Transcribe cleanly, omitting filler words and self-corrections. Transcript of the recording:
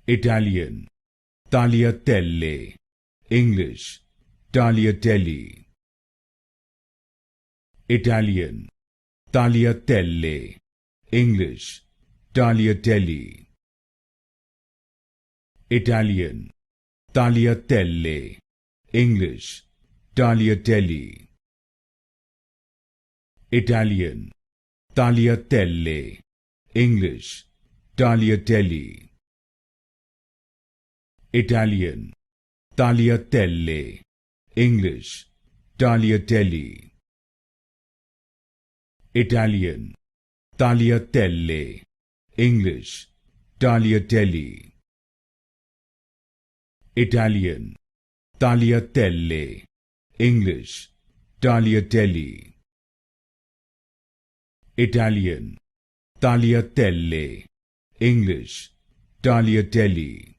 Italian, tagliatelle. English, tagliatelle. Italian, tagliatelle. English, tagliatelle. Italian, tagliatelle. English, tagliatelle. Italian, tagliatelle. English, tagliatelle. Italian, tagliatelle. English, tagliatelle. Italian, tagliatelle. English, tagliatelle. Italian, tagliatelle. English, tagliatelle. Italian, tagliatelle. English, tagliatelle.